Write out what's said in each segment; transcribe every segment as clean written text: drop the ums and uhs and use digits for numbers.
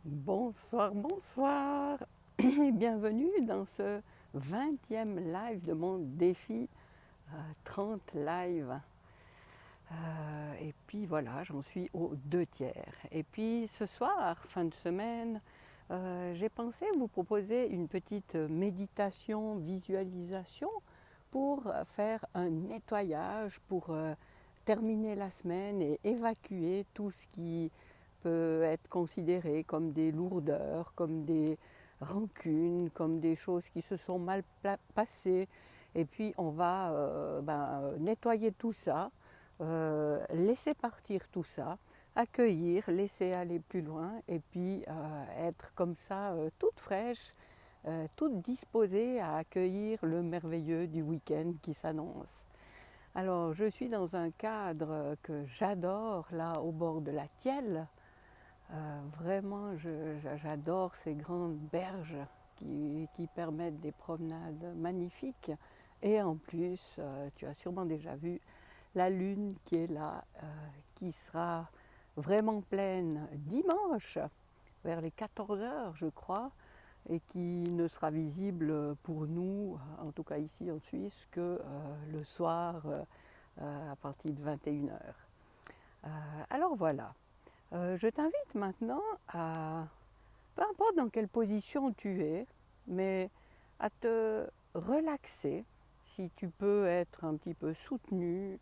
Bonsoir, bonsoir et bienvenue dans ce 20e live de mon défi 30 live. Et puis voilà, j'en suis aux 2 tiers. Et puis ce soir, fin de semaine, j'ai pensé vous proposer une petite méditation, visualisation pour faire un nettoyage, pour terminer la semaine et évacuer tout ce qui peut être considéré comme des lourdeurs, comme des rancunes, comme des choses qui se sont mal passées. Et puis on va nettoyer tout ça, laisser partir tout ça, accueillir, laisser aller plus loin et puis être comme ça toute fraîche, toute disposée à accueillir le merveilleux du week-end qui s'annonce. Alors je suis dans un cadre que j'adore là au bord de la Thièle. Vraiment, j'adore ces grandes berges qui permettent des promenades magnifiques. Et en plus, tu as sûrement déjà vu la lune qui est là, qui sera vraiment pleine dimanche, vers les 14 heures, je crois, et qui ne sera visible pour nous, en tout cas ici en Suisse, que le soir à partir de 21 heures. Alors voilà, je t'invite maintenant à, peu importe dans quelle position tu es, mais à te relaxer, si tu peux être un petit peu soutenu,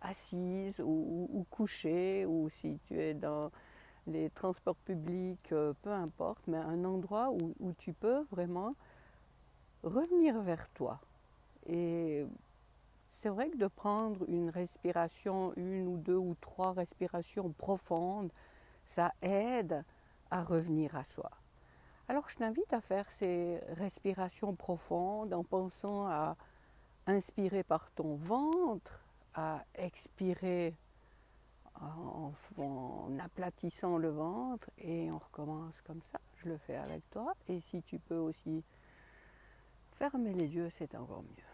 assise ou couchée, ou si tu es dans les transports publics, peu importe, mais un endroit où tu peux vraiment revenir vers toi. Et c'est vrai que de prendre une respiration, une ou deux ou trois respirations profondes, ça aide à revenir à soi. Alors je t'invite à faire ces respirations profondes en pensant à inspirer par ton ventre, à expirer en aplatissant le ventre et on recommence comme ça. Je le fais avec toi et si tu peux aussi fermer les yeux, c'est encore mieux.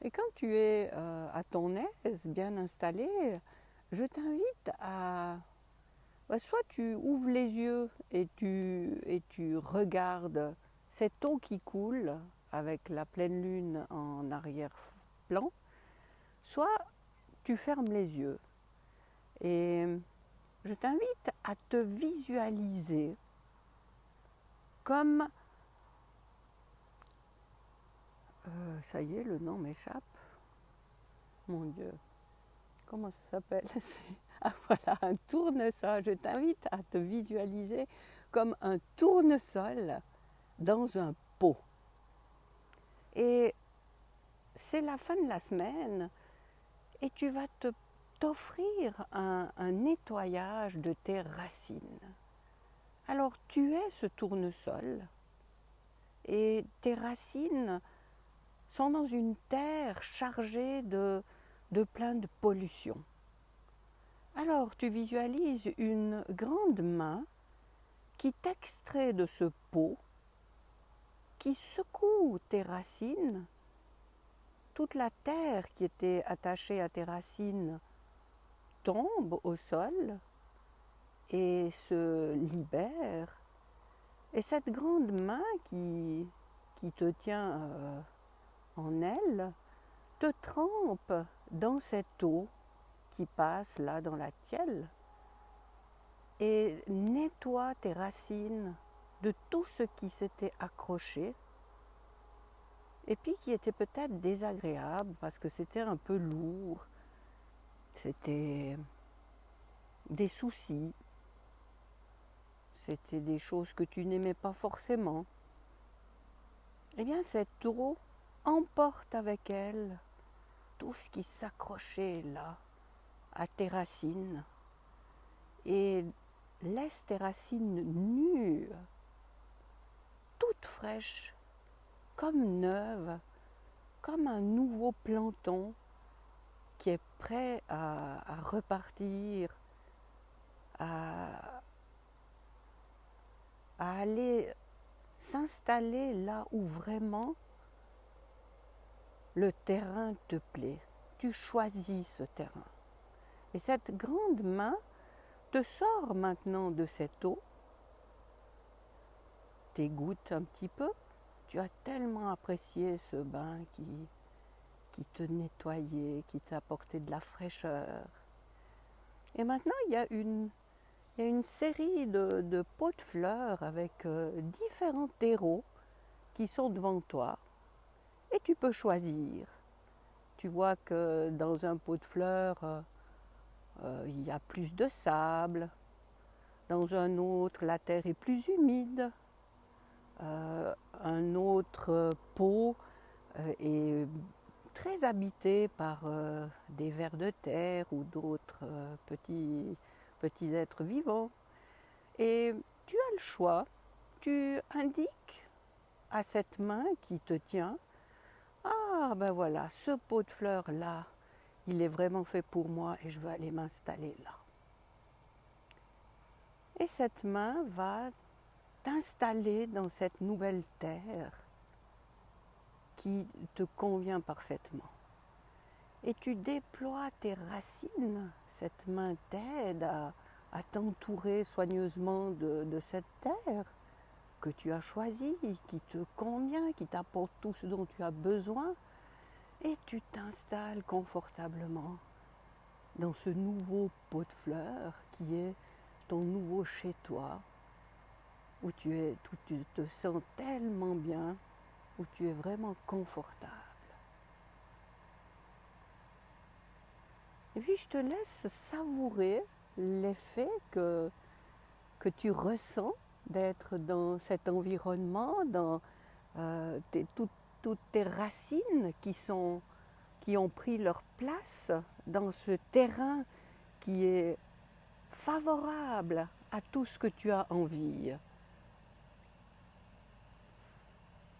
Et quand tu es à ton aise, bien installé, je t'invite à... soit tu ouvres les yeux et tu regardes cette eau qui coule avec la pleine lune en arrière-plan, soit tu fermes les yeux. Et je t'invite à te visualiser comme... ça y est, le nom m'échappe. Mon Dieu, comment ça s'appelle? Ah voilà, un tournesol. Je t'invite à te visualiser comme un tournesol dans un pot. Et c'est la fin de la semaine et tu vas t'offrir un nettoyage de tes racines. Alors tu es ce tournesol et tes racines sont dans une terre chargée de plein de pollution. Alors tu visualises une grande main qui t'extrait de ce pot, qui secoue tes racines. Toute la terre qui était attachée à tes racines tombe au sol et se libère. Et cette grande main qui te tient en elle te trempe dans cette eau qui passe là dans la tielle et nettoie tes racines de tout ce qui s'était accroché et puis qui était peut-être désagréable parce que c'était un peu lourd, c'était des soucis, c'était des choses que tu n'aimais pas forcément. Eh bien cette eau emporte avec elle tout ce qui s'accrochait là à tes racines et laisse tes racines nues, toutes fraîches, comme neuves, comme un nouveau planton qui est prêt à repartir, à, à aller s'installer là où vraiment le terrain te plaît. Tu choisis ce terrain. Et cette grande main te sort maintenant de cette eau, t'égoutte un petit peu. Tu as tellement apprécié ce bain qui te nettoyait, qui t'apportait de la fraîcheur. Et maintenant, il y a une série de pots de fleurs avec différents terreaux qui sont devant toi. Et tu peux choisir. Tu vois que dans un pot de fleurs, il y a plus de sable. Dans un autre, la terre est plus humide. Un autre pot est très habité par des vers de terre ou d'autres petits êtres vivants. Et tu as le choix. Tu indiques à cette main qui te tient, ah ben voilà, ce pot de fleurs là, il est vraiment fait pour moi et je veux aller m'installer là. Et cette main va t'installer dans cette nouvelle terre qui te convient parfaitement. Et tu déploies tes racines, cette main t'aide à t'entourer soigneusement de cette terre que tu as choisie, qui te convient, qui t'apporte tout ce dont tu as besoin. Et tu t'installes confortablement dans ce nouveau pot de fleurs qui est ton nouveau chez toi, où tu te sens tellement bien, où tu es vraiment confortable. Et puis je te laisse savourer l'effet que tu ressens d'être dans cet environnement, dans toutes tes racines qui ont pris leur place dans ce terrain qui est favorable à tout ce que tu as envie.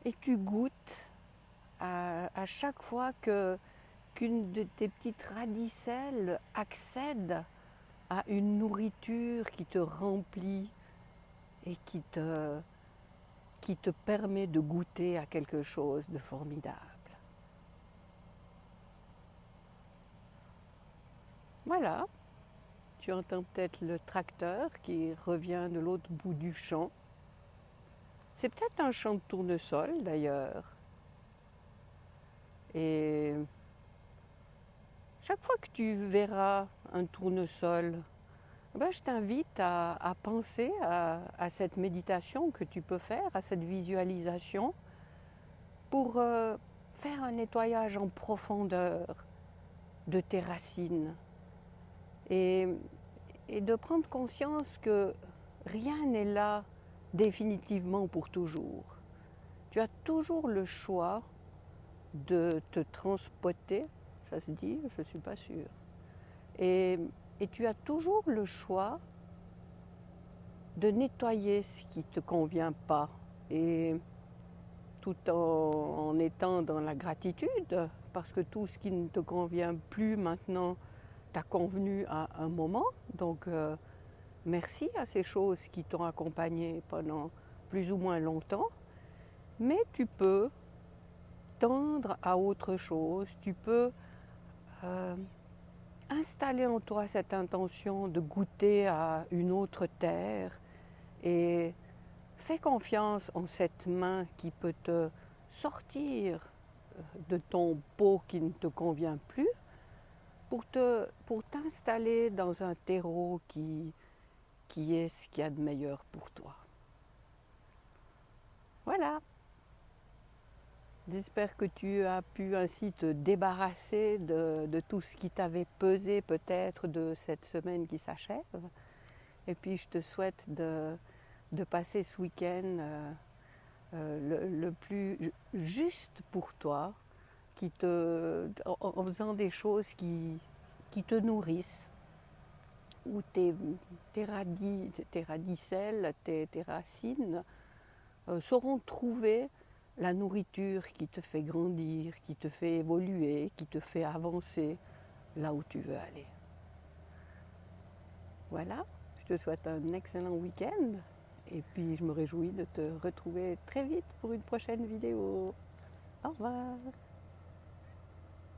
Et tu goûtes à chaque fois qu'une de tes petites radicelles accède à une nourriture qui te remplit et qui te permet de goûter à quelque chose de formidable. Voilà, tu entends peut-être le tracteur qui revient de l'autre bout du champ. C'est peut-être un champ de tournesol d'ailleurs. Et chaque fois que tu verras un tournesol, ben, je t'invite à penser à cette méditation que tu peux faire, à cette visualisation, pour faire un nettoyage en profondeur de tes racines et de prendre conscience que rien n'est là définitivement pour toujours. Tu as toujours le choix de te transpoter, ça se dit, je ne suis pas sûre. Et tu as toujours le choix de nettoyer ce qui ne te convient pas. Et tout en étant dans la gratitude, parce que tout ce qui ne te convient plus maintenant t'a convenu à un moment. Donc merci à ces choses qui t'ont accompagné pendant plus ou moins longtemps. Mais tu peux tendre à autre chose, tu peux installer en toi cette intention de goûter à une autre terre et fais confiance en cette main qui peut te sortir de ton pot qui ne te convient plus pour t'installer dans un terreau qui est ce qu'il y a de meilleur pour toi. Voilà. J'espère que tu as pu ainsi te débarrasser de tout ce qui t'avait pesé peut-être de cette semaine qui s'achève. Et puis je te souhaite de passer ce week-end le plus juste pour toi, en faisant des choses qui te nourrissent, où tes radicelles, tes racines sauront trouver la nourriture qui te fait grandir, qui te fait évoluer, qui te fait avancer là où tu veux aller. Voilà, je te souhaite un excellent week-end et puis je me réjouis de te retrouver très vite pour une prochaine vidéo. Au revoir.